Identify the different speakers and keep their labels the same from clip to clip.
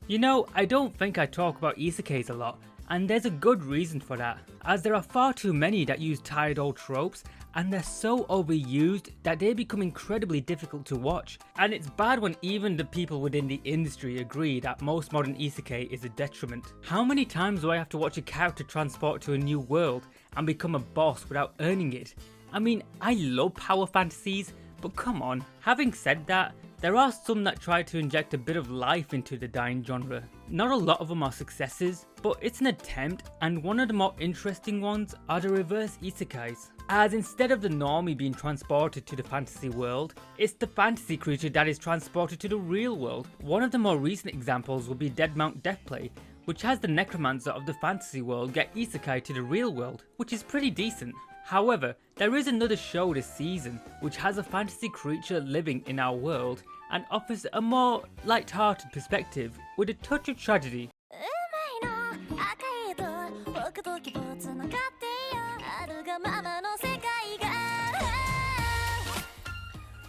Speaker 1: You know, I don't think I talk about isekais a lot, and there's a good reason for that, as there are far too many that use tired old tropes, and they're so overused that they become incredibly difficult to watch. And it's bad when even the people within the industry agree that most modern isekai is a detriment. How many times do I have to watch a character transport to a new world and become a boss without earning it? I mean, I love power fantasies, but come on. Having said that, there are some that try to inject a bit of life into the dying genre. Not a lot of them are successes, but it's an attempt, and one of the more interesting ones are the reverse isekais. As instead of the normie being transported to the fantasy world, it's the fantasy creature that is transported to the real world. One of the more recent examples would be Dead Mount Deathplay, which has the necromancer of the fantasy world get isekai to the real world, which is pretty decent. However, there is another show this season which has a fantasy creature living in our world and offers a more light-hearted perspective with a touch of tragedy.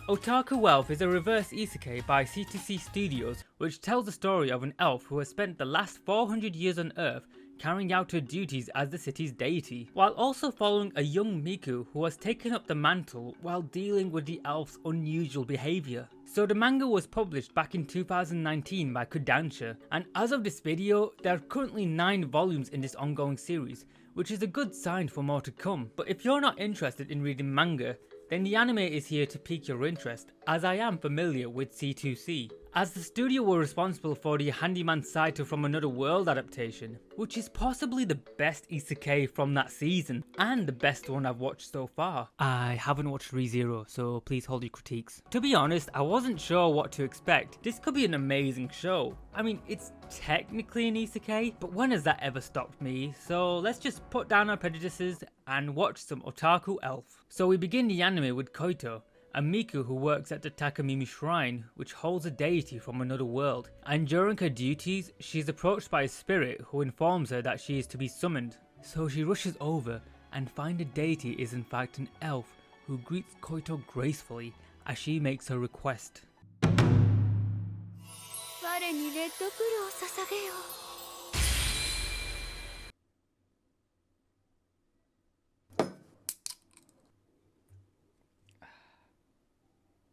Speaker 1: Otaku Elf is a reverse isekai by C2C Studios which tells the story of an elf who has spent the last 400 years on Earth carrying out her duties as the city's deity, while also following a young Miku who has taken up the mantle while dealing with the elf's unusual behaviour. So the manga was published back in 2019 by Kodansha, and as of this video, there are currently 9 volumes in this ongoing series, which is a good sign for more to come. But if you're not interested in reading manga, then the anime is here to pique your interest, as I am familiar with C2C, as the studio were responsible for the Handyman Saito from Another World adaptation, which is possibly the best isekai from that season, and the best one I've watched so far. I haven't watched ReZero, so please hold your critiques. To be honest, I wasn't sure what to expect. This could be an amazing show. I mean, it's technically an isekai, but when has that ever stopped me? So let's just put down our prejudices and watch some Otaku Elf. So we begin the anime with Koito, a Miku who works at the Takamimi Shrine, which holds a deity from another world, and during her duties, she is approached by a spirit who informs her that she is to be summoned. So she rushes over and finds the deity is in fact an elf who greets Koito gracefully as she makes her request.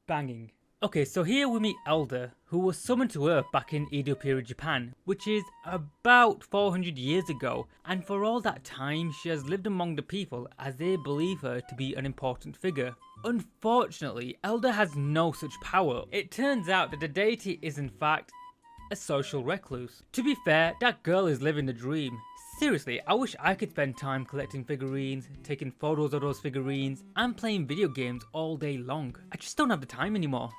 Speaker 1: Banging. Okay, so here we meet Elder, who was summoned to Earth back in Edo period Japan, which is about 400 years ago, and for all that time she has lived among the people as they believe her to be an important figure. Unfortunately, Elder has no such power. It turns out that the deity is in fact a social recluse. To be fair, that girl is living the dream. Seriously, I wish I could spend time collecting figurines, taking photos of those figurines, and playing video games all day long. I just don't have the time anymore.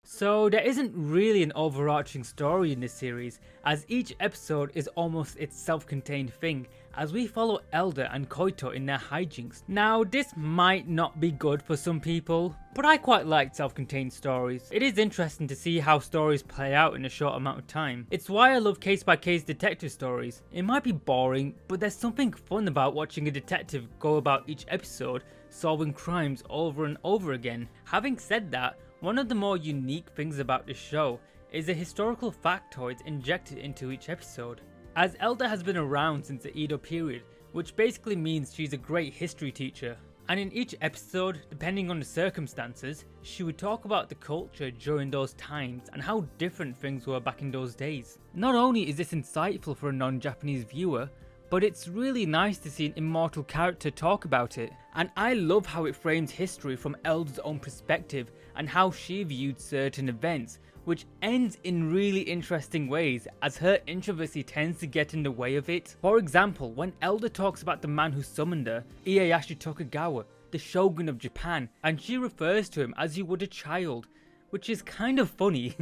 Speaker 1: So there isn't really an overarching story in this series, as each episode is almost its self-contained thing, as we follow Elder and Koito in their hijinks. Now this might not be good for some people, but I quite like self-contained stories. It is interesting to see how stories play out in a short amount of time. It's why I love case-by-case detective stories. It might be boring, but there's something fun about watching a detective go about each episode, solving crimes over and over again. Having said that, one of the more unique things about this show is the historical factoids injected into each episode. As Elder has been around since the Edo period, which basically means she's a great history teacher. And in each episode, depending on the circumstances, she would talk about the culture during those times and how different things were back in those days. Not only is this insightful for a non-Japanese viewer, but it's really nice to see an immortal character talk about it. And I love how it frames history from Elder's own perspective and how she viewed certain events, which ends in really interesting ways as her introversy tends to get in the way of it. For example, when Elder talks about the man who summoned her, Ieyasu Tokugawa, the shogun of Japan, and she refers to him as you would a child, which is kind of funny.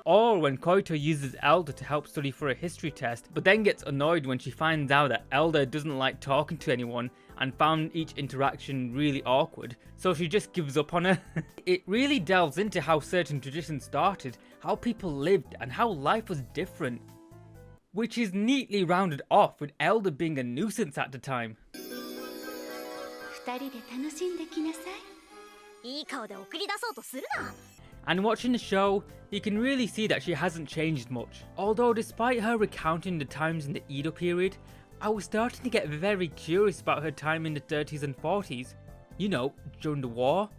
Speaker 1: Or when Koito uses Elder to help study for a history test, but then gets annoyed when she finds out that Elder doesn't like talking to anyone and found each interaction really awkward, so she just gives up on her. It really delves into how certain traditions started, how people lived, and how life was different. Which is neatly rounded off with Elder being a nuisance at the time. And watching the show, you can really see that she hasn't changed much. Although despite her recounting the times in the Edo period, I was starting to get very curious about her time in the 30s and 40s. You know, during the war.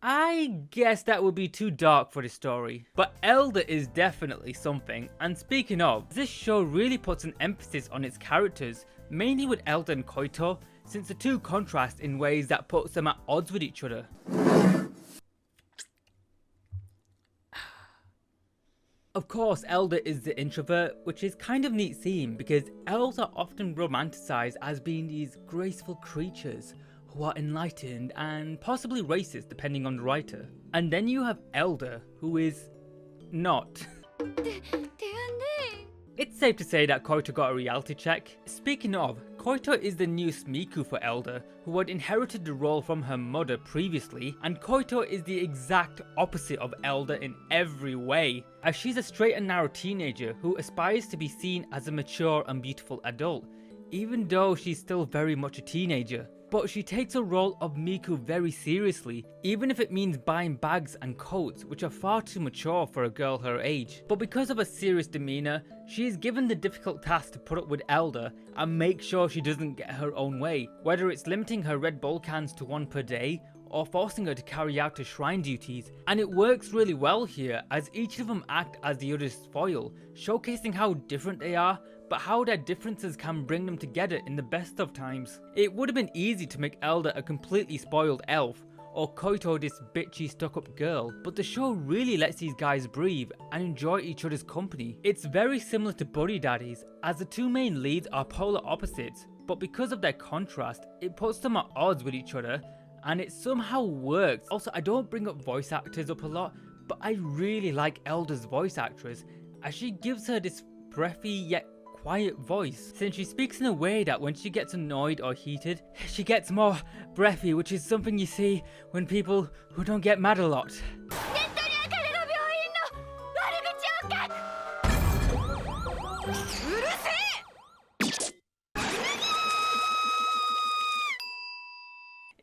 Speaker 1: I guess that would be too dark for this story. But Elder is definitely something, and speaking of, this show really puts an emphasis on its characters, mainly with Elder and Koito, since the two contrast in ways that puts them at odds with each other. Of course, Elder is the introvert, which is kind of neat seeing because elves are often romanticized as being these graceful creatures who are enlightened and possibly racist depending on the writer. And then you have Elder, who is not. It's safe to say that Koito got a reality check. Speaking of, Koito is the new Miku for Elder, who had inherited the role from her mother previously, and Koito is the exact opposite of Elder in every way, as she's a straight and narrow teenager who aspires to be seen as a mature and beautiful adult, even though she's still very much a teenager. But she takes her role of Miku very seriously, even if it means buying bags and coats which are far too mature for a girl her age. But because of her serious demeanour, she is given the difficult task to put up with Elder and make sure she doesn't get her own way, whether it's limiting her Red Bull cans to 1 per day, or forcing her to carry out her shrine duties. And it works really well here, as each of them act as the other's foil, showcasing how different they are, but how their differences can bring them together in the best of times. It would have been easy to make Elder a completely spoiled elf, or Koito this bitchy stuck-up girl, but the show really lets these guys breathe and enjoy each other's company. It's very similar to Buddy Daddies, as the two main leads are polar opposites, but because of their contrast, it puts them at odds with each other, and it somehow works. Also, I don't bring up voice actors up a lot, but I really like Elder's voice actress, as she gives her this breathy yet quiet voice, since she speaks in a way that when she gets annoyed or heated, she gets more breathy, which is something you see when people who don't get mad a lot.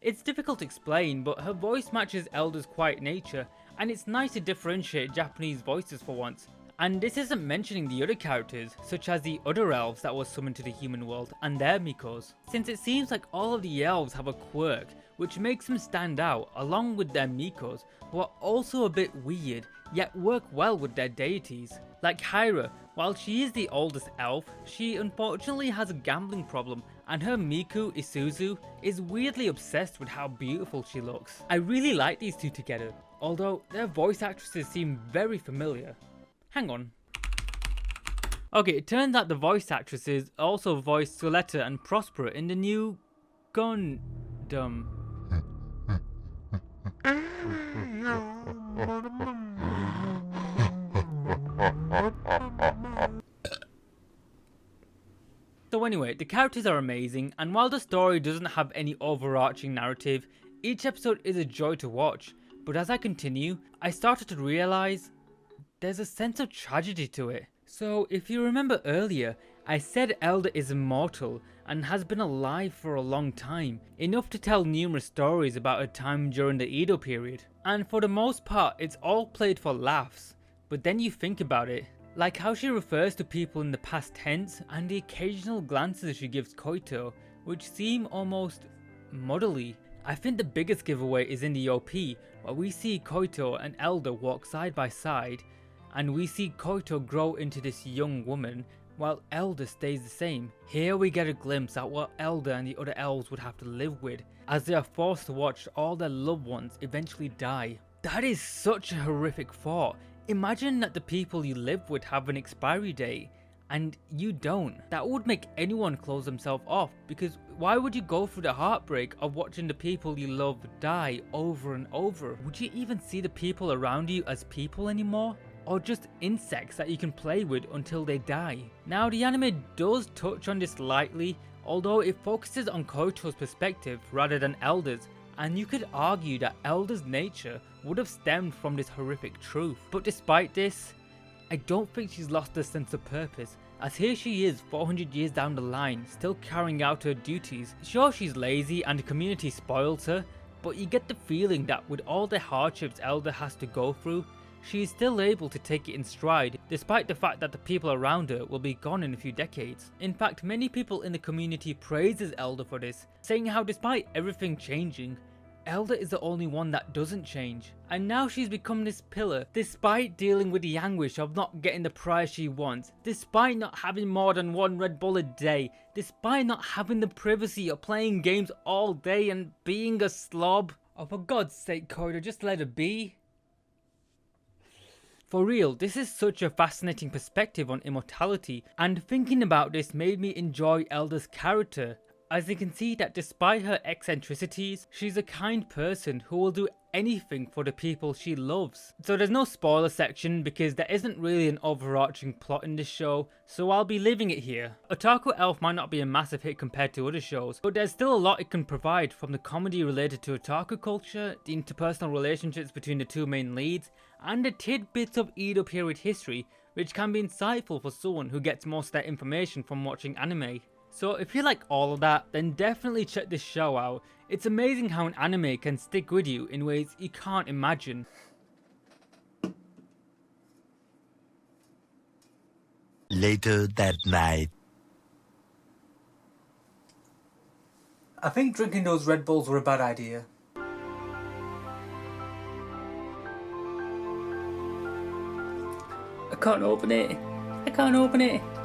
Speaker 1: It's difficult to explain, but her voice matches Elder's quiet nature, and it's nice to differentiate Japanese voices for once. And this isn't mentioning the other characters, such as the other elves that were summoned to the human world and their Mikos, since it seems like all of the elves have a quirk which makes them stand out, along with their Mikos, who are also a bit weird, yet work well with their deities. Like Hyra, while she is the oldest elf, she unfortunately has a gambling problem, and her Miku, Isuzu, is weirdly obsessed with how beautiful she looks. I really like these two together, although their voice actresses seem very familiar. Hang on. Okay, it turns out the voice actresses also voiced Soletta and Prospera in the new Gundam. So anyway, the characters are amazing, and while the story doesn't have any overarching narrative, each episode is a joy to watch. But as I continue, I started to realise there's a sense of tragedy to it. So if you remember earlier, I said Elder is immortal and has been alive for a long time, enough to tell numerous stories about her time during the Edo period. And for the most part, it's all played for laughs. But then you think about it, like how she refers to people in the past tense and the occasional glances she gives Koito, which seem almost motherly. I think the biggest giveaway is in the OP, where we see Koito and Elder walk side by side, and we see Koito grow into this young woman, while Elder stays the same. Here we get a glimpse at what Elder and the other elves would have to live with, as they are forced to watch all their loved ones eventually die. That is such a horrific thought. Imagine that the people you live with have an expiry date, and you don't. That would make anyone close themselves off, because why would you go through the heartbreak of watching the people you love die over and over? Would you even see the people around you as people anymore? Or just insects that you can play with until they die? Now the anime does touch on this lightly, although it focuses on Koito's perspective rather than Elder's, and you could argue that Elder's nature would have stemmed from this horrific truth. But despite this, I don't think she's lost her sense of purpose, as here she is 400 years down the line, still carrying out her duties. Sure, she's lazy and the community spoils her, but you get the feeling that with all the hardships Elder has to go through, she is still able to take it in stride, despite the fact that the people around her will be gone in a few decades. In fact, many people in the community praises Elder for this, saying how despite everything changing, Elder is the only one that doesn't change. And now she's become this pillar, despite dealing with the anguish of not getting the prize she wants, despite not having more than one Red Bull a day, despite not having the privacy of playing games all day and being a slob. Oh, for God's sake, Corridor, just let her be. For real, this is such a fascinating perspective on immortality, and thinking about this made me enjoy Elder's character, as you can see that despite her eccentricities, she's a kind person who will do anything for the people she loves. So there's no spoiler section because there isn't really an overarching plot in this show, so I'll be leaving it here. Otaku Elf might not be a massive hit compared to other shows, but there's still a lot it can provide, from the comedy related to otaku culture, the interpersonal relationships between the two main leads, and the tidbits of Edo period history, which can be insightful for someone who gets most of their information from watching anime. So if you like all of that, then definitely check this show out. It's amazing how an anime can stick with you in ways you can't imagine.
Speaker 2: Later that night.
Speaker 1: I think drinking those Red Bulls were a bad idea. I can't open it.